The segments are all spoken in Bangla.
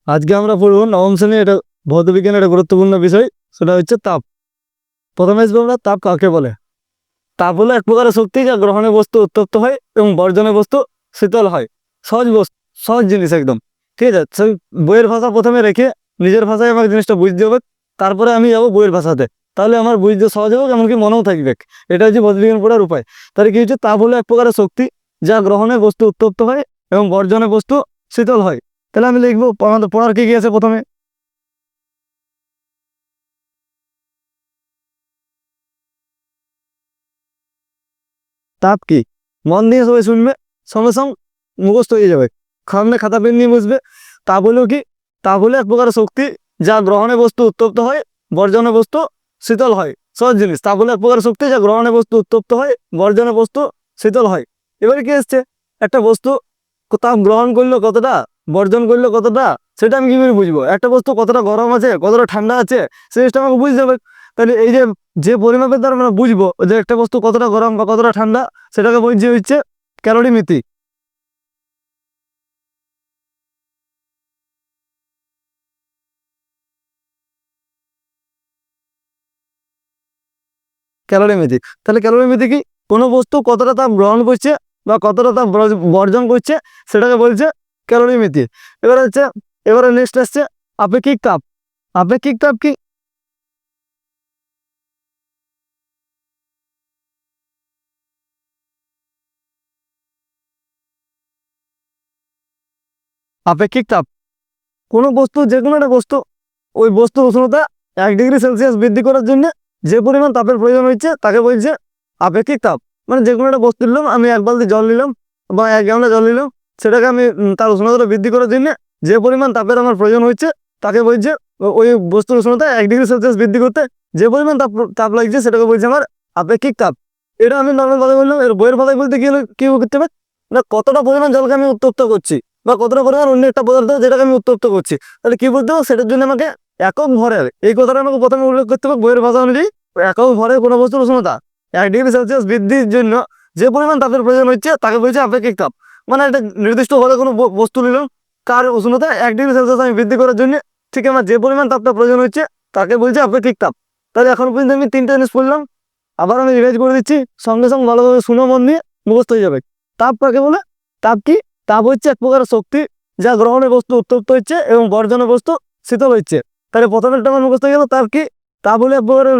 আজকে আমরা পড়ব নবম শ্রেণী, এটা ভৌতবিজ্ঞানের একটা গুরুত্বপূর্ণ বিষয়, সেটা হচ্ছে তাপ। প্রথমে আসবো আমরা তাপ কাকে বলে। তাপ হলো এক প্রকারের শক্তি যা গ্রহণে বস্তু উত্তপ্ত হয় এবং বর্জনে বস্তু শীতল হয়। সহজ বস্তু, সহজ জিনিস একদম, ঠিক আছে। সেই বইয়ের ভাষা প্রথমে রেখে নিজের ভাষায় আমার জিনিসটা বুঝতে হবে, তারপরে আমি যাবো বইয়ের ভাষাতে, তাহলে আমার বুঝতে সহজ হবে, এমনকি মনেও থাকবে। এটা হচ্ছে ভৌতবিজ্ঞান পড়ার উপায়। তাহলে কি হচ্ছে, তাপ হলো এক প্রকারের শক্তি যা গ্রহণে বস্তু উত্তপ্ত হয় এবং বর্জনে বস্তু শীতল হয়। তাহলে আমি লিখবো আমাদের পড়ার কি কি আছে। প্রথমে তাপ কি, মন দিয়ে সবাই শুনবে, সঙ্গে সঙ্গে মুখস্থ হয়ে যাবে, সামনে খাতা পেন নিয়ে বসবে। তাপ হলো কি, তাপ হলো এক প্রকার শক্তি যা গ্রহণে বস্তু উত্তপ্ত হয়, বর্জনে বস্তু শীতল হয়। সহজ জিনিস, তাপ হলো এক প্রকার শক্তি যা গ্রহণে বস্তু উত্তপ্ত হয়, বর্জনে বস্তু শীতল হয়। এবারে কি এসছে, একটা বস্তু তাপ গ্রহণ করলো কতটা, বর্জন করলো কতটা, সেটা আমি কিভাবে বুঝবো? একটা বস্তু কতটা গরম আছে, কতটা ঠান্ডা আছে, সেই জিনিসটা আমাকে বুঝতে হবে। তাহলে এই যে যে পরিমাপের দ্বারা আমরা বুঝবো যে একটা বস্তু কতটা গরম বা কতটা ঠান্ডা, সেটাকে বলছে হচ্ছে ক্যালোরিমিতি। ক্যালোরিমিতি, তাহলে ক্যালোরিমিতি কি, কোনো বস্তু কতটা তাপ গ্রহণ করছে বা কতটা তাপ বর্জন করছে, সেটাকে বলছে ক্যালোরিমিতি। এবার হচ্ছে, এবারে নেক্সট আসছে আপেক্ষিক তাপ। আপেক্ষিক তাপ কি, আপেক্ষিক তাপ কোনো বস্তু, যে কোনো একটা বস্তু, ওই বস্তুর উষ্ণতা 1 ডিগ্রি সেলসিয়াস বৃদ্ধি করার জন্য যে পরিমাণ তাপের প্রয়োজন হচ্ছে তাকে বলছে আপেক্ষিক তাপ। মানে যে কোনো একটা বস্তু নিলাম, আমি 1 বালতি জল নিলাম বা 1 গামলা জল নিলাম, সেটাকে আমি তার উষ্ণতাটা বৃদ্ধি করার জন্য যে পরিমাণ তাপের আমার প্রয়োজন হচ্ছে তাকে বলছে, ওই বস্তুর উষ্ণতা 1 ডিগ্রি সেলসিয়াস বৃদ্ধি করতে যে পরিমাণ তাপ তাপ লাগছে সেটাকে বলছে আমার আপেক্ষিক তাপ। এটা আমি নর্মাল ভাবে বললাম। এর বইয়ের ভাষায় বলতে কি হলো, কি করতে হবে না, কতটা পরিমাণ জলকে আমি উত্তপ্ত করছি বা কতটা পরিমাণ অন্য একটা পদার্থ যেটাকে আমি উত্তপ্ত করছি, তাহলে কি বলতে হবে, সেটার জন্য আমাকে একক ভরের এই কথাটা আমাকে প্রথমে উল্লেখ করতে হবে বইয়ের ভাষা অনুযায়ী। একক ভরের কোনো বস্তুর উষ্ণতা 1 ডিগ্রি সেলসিয়াস বৃদ্ধির জন্য যে পরিমাণ তাপের প্রয়োজন হচ্ছে তাকে বলছে আপেক্ষিক তাপ। মানে একটা নির্দিষ্ট ভাবে কোনো বস্তু নিলাম, তার উষ্ণতা 1 ডিগ্রি সেলসিয়াস আমি বৃদ্ধি করার জন্য ঠিক আমার যে পরিমাণ তাপটা প্রয়োজন হচ্ছে তাকে বলছে আপেক্ষিক তাপ। তাহলে এখন পর্যন্ত আমি 3টে জিনিস পড়লাম, আবার আমি রিভাইজ করে দিচ্ছি, সঙ্গে সঙ্গে ভালোভাবে শুনো, মন দিয়ে মুখস্থ হয়ে যাবে। তাপ কাকে বলে, তাপ কি, তাপ হচ্ছে এক প্রকার শক্তি যা গ্রহণে বস্তু উত্তপ্ত হচ্ছে এবং বর্জনে বস্তু শীতল হচ্ছে। তাহলে প্রথমেরটা আমার মুখস্থ হয়ে গেল, তাপ কি, তাপ হলে এক প্রকারের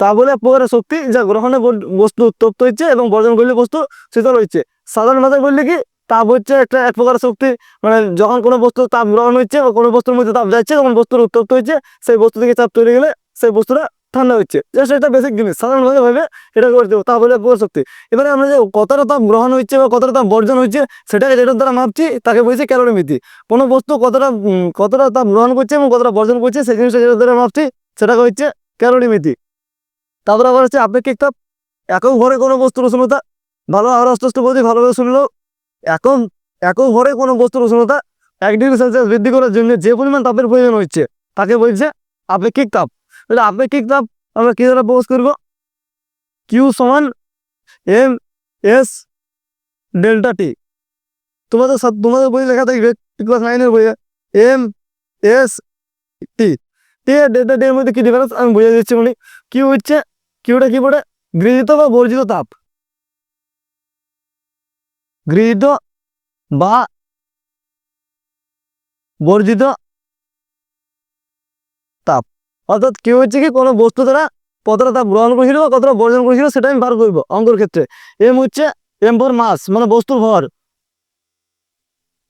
তাপ হলে এক প্রকারের শক্তি যা গ্রহণে বস্তু উত্তপ্ত হচ্ছে এবং বর্জন করলে বস্তু শীতল হচ্ছে। সাধারণ ভাষায় বললে কি, তাপ হচ্ছে একটা এক প্রকার শক্তি, মানে যখন কোনো বস্তু তাপ গ্রহণ হচ্ছে বা কোনো বস্তুর মধ্যে তাপ যাচ্ছে, তখন বস্তুর উত্তপ্ত হচ্ছে, সেই বস্তু থেকে চাপ তৈরি গেলে সেই বস্তুটা ঠান্ডা হচ্ছে। জাস্ট এটা বেসিক জিনিস, সাধারণভাবে ভাবে এটা করে দেবো, তাপ হলে এক প্রকার শক্তি। এবারে আমরা যে কতটা তাপ গ্রহণ হচ্ছে বা কতটা তাপ বর্জন হচ্ছে সেটাকে যেটার দ্বারা মাপছি তাকে বলছে ক্যালোরিমিতি। কোনো বস্তু কতটা তাপ গ্রহণ করছে এবং কতটা বর্জন করছে সেই জিনিসটা যেটার দ্বারা মাপছি সেটাকে হচ্ছে ক্যালোরিমিতি। তারপরে আবার হচ্ছে আপেক্ষিক তাপ। একক ভরে কোনো বস্তুর উষ্ণতা, ভালো আরো আস্তে আস্তে বলছি, ভালোভাবে শুনলো। একক একক ভরে কোনো বস্তুর উষ্ণতা 1 ডিগ্রি সেলসিয়াস বৃদ্ধি করার জন্য যে পরিমাণ তাপের প্রয়োজন হচ্ছে তাকে বলছে আপেক্ষিক তাপ। তাহলে আপেক্ষিক তাপ আমরা কি দ্বারা প্রকাশ করবো, কিউ সমান এম এস ডেল্টা টি। তোমাদের বই লেখা থাকবে ক্লাস 9-এর বইয়ে এম এস টি। টি আর ডেল্টা টি এর মধ্যে কি ডিফারেন্স আমি বুঝে দিচ্ছি। মানে কিউ হচ্ছে, কিউটা কি পড়ে, গৃহীত বা বর্জিত তাপ, গৃহীত বা বর্জিত তাপ। অর্থাৎ কিউ হচ্ছে কি, কোনো বস্তু দ্বারা কতটা তাপ গ্রহণ করেছিল বা কতটা বর্জন করেছিল সেটা আমি বার করবো অঙ্কর ক্ষেত্রে। এম হচ্ছে, এম ফর মাস মানে বস্তুর ভর,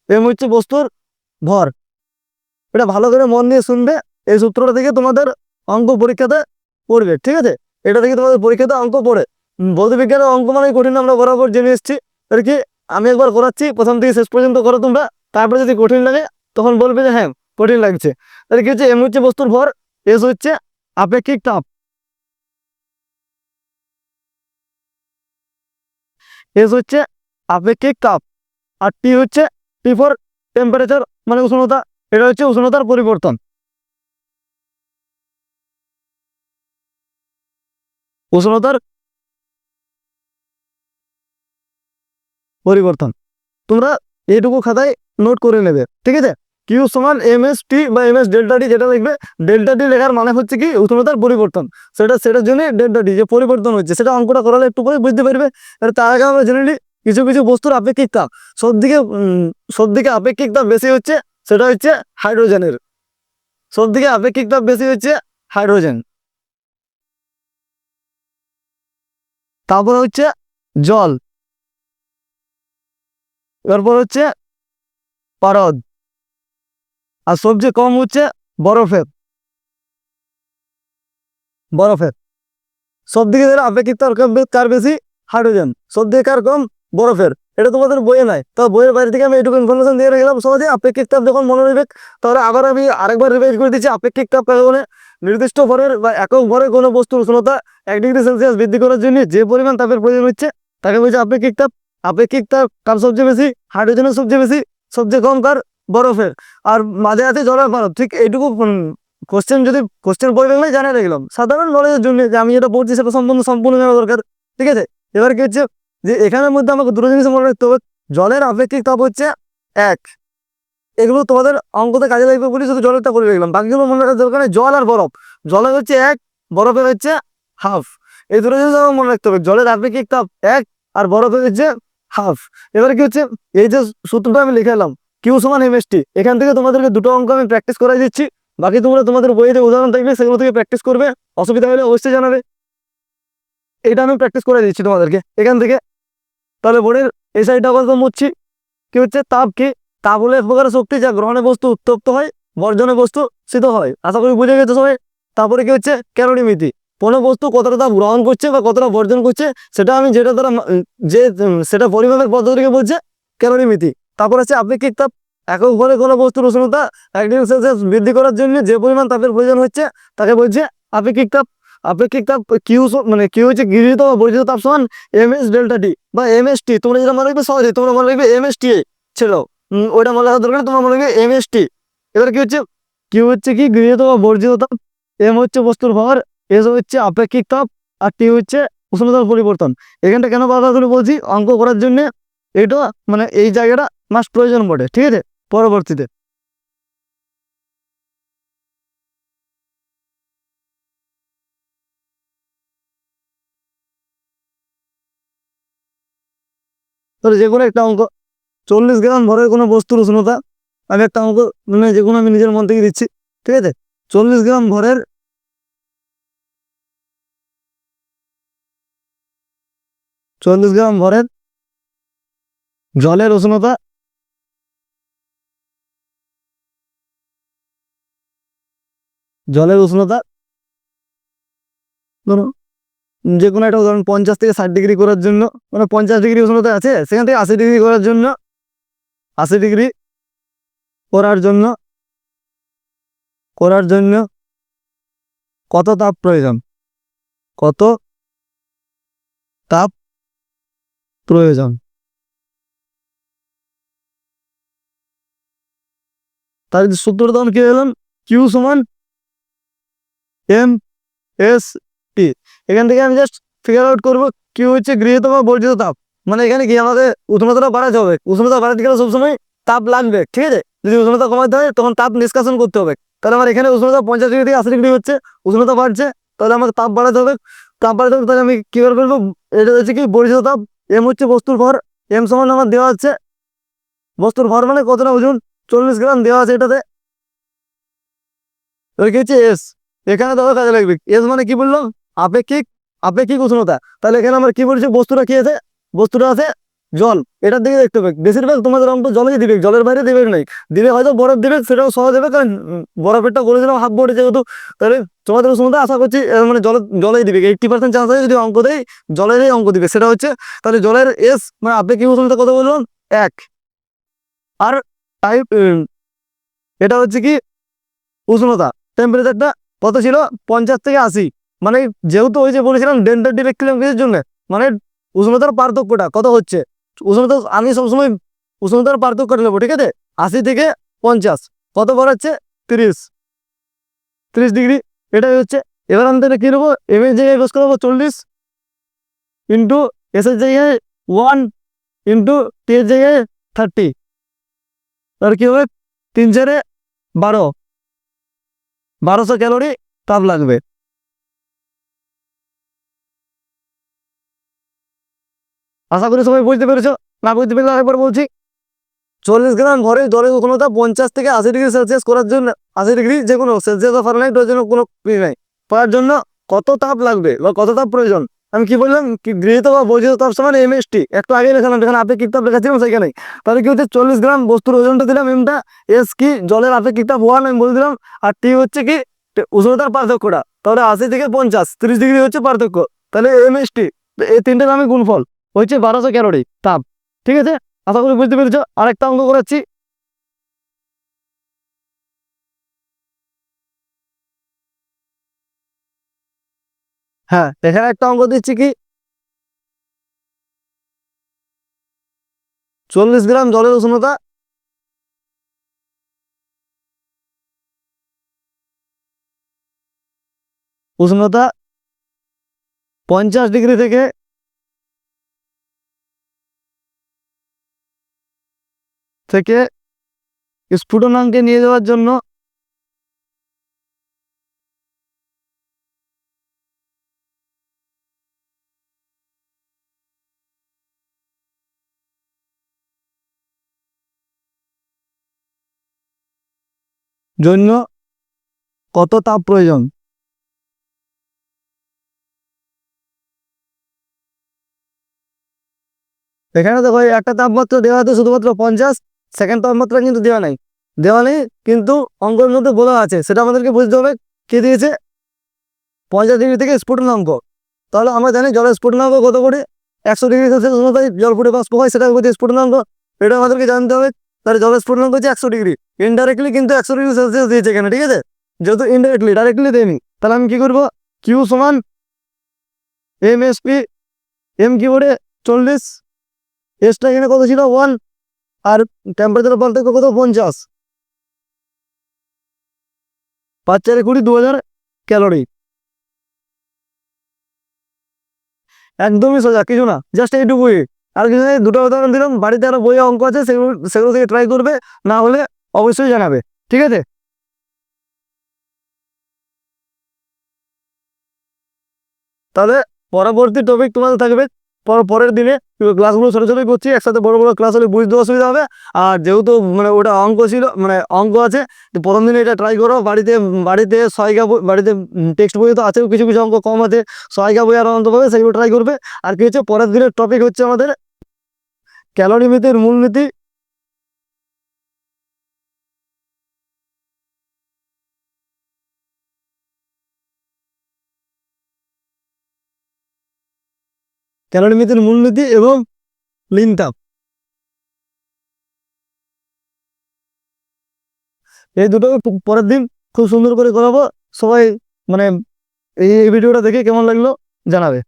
এম হচ্ছে বস্তুর ভর। এটা ভালো করে মন দিয়ে শুনবে, এই সূত্রটা থেকে তোমাদের অঙ্ক পরীক্ষাতে পড়বে, ঠিক আছে। এটা থেকে তোমাদের পরীক্ষাতে অঙ্ক পড়ে। ভৌতবিজ্ঞানের অঙ্ক মানে কঠিন আমরা বরাবর জেনে এসেছি। আর কি, আমি একবার করাচ্ছি, প্রথম থেকে শেষ পর্যন্ত করো তোমরা, তারপরে যদি কঠিন লাগে তখন বলবে যে হ্যাঁ কঠিন লাগছে। তাহলে কি হচ্ছে, এম হচ্ছে বস্তুর ভর, এস হচ্ছে আপেক্ষিক তাপ, এস হচ্ছে আপেক্ষিক তাপ, আর টি হচ্ছে, টি ফর টেম্পারেচার মানে উষ্ণতা, এটা হচ্ছে উষ্ণতার পরিবর্তন, উষ্ণতার পরিবর্তন। তোমরা এইটুকু খাতায় নোট করে নেবে, ঠিক আছে। কিউ সমান এম এস টি বা এম এস ডেল্টা টি, যেটা লিখবে ডেল্টা টি লেখার মানে হচ্ছে কি উষ্ণতার পরিবর্তন, সেটার জন্য ডেল্টা টি যে পরিবর্তন হচ্ছে, সেটা অঙ্কটা করালে একটু পরে বুঝতে পারবে। তার আগে আমরা জেনে নিই কিছু কিছু বস্তুর আপেক্ষিক তাপ সবদিকে আপেক্ষিক তাপ বেশি হচ্ছে, সেটা হচ্ছে হাইড্রোজেনের। সবদিকে আপেক্ষিক তাপ বেশি হচ্ছে হাইড্রোজেন। তারপর হচ্ছে জল, এরপর হচ্ছে পারদ, আর সবচেয়ে কম হচ্ছে বরফের। সব দিকে আপেক্ষিক তাপ কার বেশি? হাইড্রোজেন। সব দিকে কার কম? বরফের। এটা তোমাদের বইয়ে নাই, তো বইয়ের বাইরে থেকে আমি এইটুকু ইনফরমেশন দিয়ে রেখেলাম সহজে। আপেক্ষিক তাপ যখন মনে রাখবে, তাহলে আবার আমি আরেকবার রিভাইজ করে দিচ্ছি। আপেক্ষিক তাপ কাকে বলে? নির্দিষ্ট ভরের বা একক ভরে কোনো বস্তুর উষ্ণতা 1 ডিগ্রি সেলসিয়াস বৃদ্ধি করার জন্য যে পরিমাণ তাপের প্রয়োজন হচ্ছে, তাকে বলছে আপেক্ষিক তাপ। আপেক্ষিক তাপ কার সবচেয়ে বেশি? হাইড্রোজেনের সবচেয়ে বেশি। সবচেয়ে কম কার? বরফের। আর মাঝে আছে জলের বরফ। ঠিক এইটুকু কোশ্চেন বই বাংলায় জানিয়ে রাখলাম সাধারণ নলেজের জন্য, যে আমি যেটা পড়ছি সেটা সম্পূর্ণ জানা দরকার। ঠিক আছে, এবার কি হচ্ছে যে এখানের মধ্যে আমাকে দুটো জিনিস মনে রাখতে হবে। জলের আপেক্ষিক তাপ হচ্ছে 1। এগুলো তোমাদের অঙ্কতে কাজে লাগবে বলে শুধু জলেরটা করে রাখলাম, বাকিগুলো মনে রাখার দরকার নেই। জল আর বরফ, জলের হচ্ছে 1, বরফের হচ্ছে হাফ। এই দুটো জিনিস আমার মনে রাখতে হবে, জলের আপেক্ষিক তাপ 1 আর বরফের হচ্ছে হাফ। এবারে কি হচ্ছে, এই যে সূত্রটা আমি লিখে এলাম কিউ সমান এমএসটি, এখান থেকে তোমাদেরকে দুটো অঙ্ক আমি প্র্যাকটিস করাই দিচ্ছি। বাকি তোমরা তোমাদের বইয়ে যে উদাহরণ থাকবে সেগুলো থেকে প্র্যাকটিস করবে, অসুবিধা হলে অবশ্যই জানাবে। এটা আমি প্র্যাকটিস করে দিচ্ছি তোমাদেরকে এখান থেকে। তাহলে বোর্ডের এই সাইডটা আবার মুছছি। কি হচ্ছে, তাপ কি? তাপ হলো এক প্রকার শক্তি যা গ্রহণে বস্তু উত্তপ্ত হয়, বর্জনে বস্তু শীত হয়। আশা করি বুঝে গেছে সবাই। তারপরে কি হচ্ছে, ক্যালোরিমিতি। কোনো বস্তু কতটা তাপ গ্রহণ করছে বা কতটা বর্জন করছে, সেটা আমি যেটা দ্বারা সেটা পরিমাপের পদ্ধতিকে বলছে ক্যালোরিমিতি। তারপর আছে আপেক্ষিক তাপ। একক ভরে কোনো বস্তুর উষ্ণতা 1 ডিগ্রি সেলসিয়াস বৃদ্ধি করার জন্য যে পরিমাণ তাপের প্রয়োজন হচ্ছে, তাকে বলছে আপেক্ষিক তাপ। আপেক্ষিক তাপ কিউ হচ্ছে গৃহীত বা বর্জিত তাপ সমান এম এস ডেল্টা টি বা এম এস টি। তোমরা যেটা মনে রাখবে সহজে, তোমরা মনে রাখবে এম এস টি ছিল, ওইটা মনে রাখার দরকার, তোমার মনে রাখবে এম এস টি। এবার কি হচ্ছে, কিউ হচ্ছে কি গৃহীত বা বর্জিত তাপ, এম হচ্ছে বস্তুর ভর, এস হচ্ছে আপেক্ষিক তাপ, আর টি হচ্ছে উষ্ণতার পরিবর্তন। এখানটা কেন বারবার করে বলছি, অঙ্ক করার জন্য এটা এই জায়গাটা মাস্ট প্রয়োজন পড়ে। ঠিক আছে, পরবর্তীতে তাহলে যে কোনো একটা অঙ্ক, 40 গ্রাম ভরের কোনো বস্তুর উষ্ণতা, আমি একটা অঙ্ক যে কোনো আমি নিজের মন থেকে দিচ্ছি। ঠিক আছে, 40 গ্রাম ভরের 40 গ্রাম ভরের জলের উষ্ণতা, ধরো যে কোনো একটা উদাহরণ, 50 থেকে 60 ডিগ্রি করার জন্য, 50 ডিগ্রি উষ্ণতা আছে, সেখান থেকে 80 ডিগ্রি করার জন্য, 80 ডিগ্রি করার জন্য কত তাপ প্রয়োজন? কত তাপ প্রয়োজন? তার সূত্রটা তখন কি হলাম, কিউ সমান এম এস টি। এখান থেকে আমি জাস্ট ফিগার আউট করবো কিউ হচ্ছে গৃহীত বা বর্জিত তাপ। এখানে কি আমাদের উষ্ণতাটা বাড়াতে হবে, উষ্ণতা বাড়াতে গেলে সবসময় তাপ লাগবে। ঠিক আছে, যদি উষ্ণতা কমাতে হয় তখন তাপ নিষ্কাশন করতে হবে। তাহলে আমার এখানে উষ্ণতা 50 ডিগ্রি থেকে 80 ডিগ্রি হচ্ছে, উষ্ণতা বাড়ছে, তাহলে আমাকে তাপ বাড়াতে হবে। তাহলে আমি কি করে করবো, এটা হচ্ছে কি বর্জিত তাপ। এম হচ্ছে বস্তুর ভর, এম সমান আমার দেওয়া আছে বস্তুর ভর কতটা ওজন, 40 গ্রাম দেওয়া আছে এটাতে। এবার কি হচ্ছে এস, এখানে দেখো কাজে লাগবে। এস মানে কি বললাম, আপেক্ষিক আপেক্ষিক উষ্ণতা। তাহলে এখানে আমরা কি বলছি, বস্তুটা কি আছে, বস্তুটা আছে জল। এটার দিকে দেখতে হবে, বেশিরভাগ তোমাদের অঙ্ক জলে দিবে, জলের বাইরে দিবে নাই, দিবে হয়তো বরফ দিবে, সেটাও সহজ হবে, কারণ বরফেরটা বলেছিলাম হাফ বোর্ডে যেহেতু। তাহলে তোমাদের উষ্ণতা আশা করছি জলেই দিবে, 80% চান্স আছে যদি অঙ্ক দেয় জলেরই অঙ্ক দিবে। সেটা হচ্ছে তাহলে জলের এস আপেক্ষিক উষ্ণতা কত বললাম, 1। আর টাইপ এটা হচ্ছে কি উষ্ণতা, টেম্পারেচারটা কত ছিল, 50 থেকে 80। যেহেতু ওই যে বলেছিলাম ডেল্টা টি লিখছিলাম কিসের জন্য, উষ্ণতার পার্থক্যটা কত হচ্ছে। আমি সবসময় উষ্ণতার পার্থক্যটা নেবো। ঠিক আছে, 80 থেকে 50 কত বাড়াচ্ছে, 30 ডিগ্রি, এটাই হচ্ছে। এবার আমি তাহলে কি নেবো, এম এর জায়গায় বেশ করবো 40 ইন্টু এস এর জায়গায় 1 ইন্টু টি এর জায়গায় 30। তার কি হবে 3×4 = 12, 1200 ক্যালোরি তাপ লাগবে। আশা করি সবাই বুঝতে পেরেছো। না বুঝতে পারলে আরেকবার বলছি, 40 গ্রাম ঘরে জলের উষ্ণতা 50 থেকে 80 ডিগ্রি সেলসিয়াস করার জন্য, 80 ডিগ্রি যে কোনো সেলসিয়াস বা ফারেনহাইট ওর জন্য কোনো নাই পাওয়ার জন্য কত তাপ লাগবে বা কত তাপ প্রয়োজন। আমি কি বললাম, কি গৃহীত বা বর্জিত তাপ সমান এমএসটি, একটু আগে লেখালাম যেখানে আপেক্ষিক তাপ লেখাছিলাম সেখানে। তাহলে কি হচ্ছে, 40 গ্রাম বস্তুর ওজনটা দিলাম এমটা, এস কি জলের আপেক্ষিক তাপ 1 আমি বলে দিলাম, আর টি হচ্ছে কি উষ্ণতার পার্থক্যটা। তাহলে 80 থেকে 50, 30 ডিগ্রি হচ্ছে পার্থক্য। তাহলে এমএসটি, এই তিনটে নামে গুণফল হচ্ছে 1200 ক্যালোরি তাপ। ঠিক আছে, আশা করি বুঝতে পেরেছ। আরেকটা অঙ্ক করাচ্ছি। হ্যাঁ, এখানে একটা অঙ্ক দিচ্ছি কি, 40 গ্রাম জলের উষ্ণতা উষ্ণতা 50 ডিগ্রি থেকে থেকে স্ফুটনাঙ্কে নিয়ে যাওয়ার জন্য জন্য কত তাপ প্রয়োজন। এখানে দেখো এই একটা তাপমাত্রা দেওয়া আছে শুধুমাত্র 50, সেকেন্ড তাপমাত্রা কিন্তু দেওয়া নাই। দেওয়া নেই কিন্তু অঙ্কের মধ্যে বলা আছে, সেটা আমাদেরকে বুঝতে হবে। কে দিয়েছে, 50 ডিগ্রি থেকে স্ফুটনাঙ্ক। তাহলে আমরা জানি জলের স্ফুটনাঙ্ক কত করে, 100 ডিগ্রি সেলসিয়াস উষ্ণতায় জল ফুটে বাষ্প হয়, সেটা হচ্ছে স্ফুটনাঙ্ক। এটা আমাদেরকে জানতে হবে। তাহলে জলের স্ফুটনাঙ্ক হচ্ছে 100 ডিগ্রি। ইনডাইরেক্টলি কিন্তু 100 ডিগ্রি সেলসিয়াস দিয়েছে এখানে, ঠিক আছে। যেহেতু ইনডাইরেক্টলি, ডাইরেক্টলি দেয়নি, তাহলে আমি কি করবো, কিউ সমান এম এস পি, এম কি করে 40, এসটা এখানে কত ছিল 1, আর টেম্পারেচার পার্থক্য কত 50, 5×4=20, 2000 ক্যালোরি। একদমই সোজা, কিছু না, জাস্ট এইটুকুই। আর কিছু নেই, দুটো উদাহরণ দিলাম, বাড়িতে আরো বইয়ে অঙ্ক আছে, সেগুলো সেগুলো থেকে ট্রাই করবে, না হলে অবশ্যই জানাবে। ঠিক আছে, তাহলে পরবর্তী টপিক তোমাদের থাকবে পরের দিনে। ক্লাসগুলো ছোটো ছোটোই করছি, একসাথে বড় বড় ক্লাস হলে বুঝতে অসুবিধা হবে। আর যেহেতু মানে ওটা অঙ্ক ছিল, মানে অঙ্ক আছে, তো প্রথম দিনে এটা ট্রাই করো বাড়িতে। বাড়িতে সহায়িকা বই, বাড়িতে টেক্সট বই তো আছে, কিছু কিছু অঙ্ক কম আছে, সহায়িকা বই আর অন্ত পাবে, সেগুলো ট্রাই করবে। আর কি হচ্ছে, পরের দিনের টপিক হচ্ছে আমাদের ক্যালোরিমিতির মূলনীতি। ক্যালোরিমিতির মূলনীতি এবং লিন তাপ, এই দুটো পরের দিন খুব সুন্দর করে করাবো। সবাই মানে এই ভিডিওটা দেখে কেমন লাগলো জানাবে।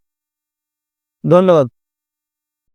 ধন্যবাদ।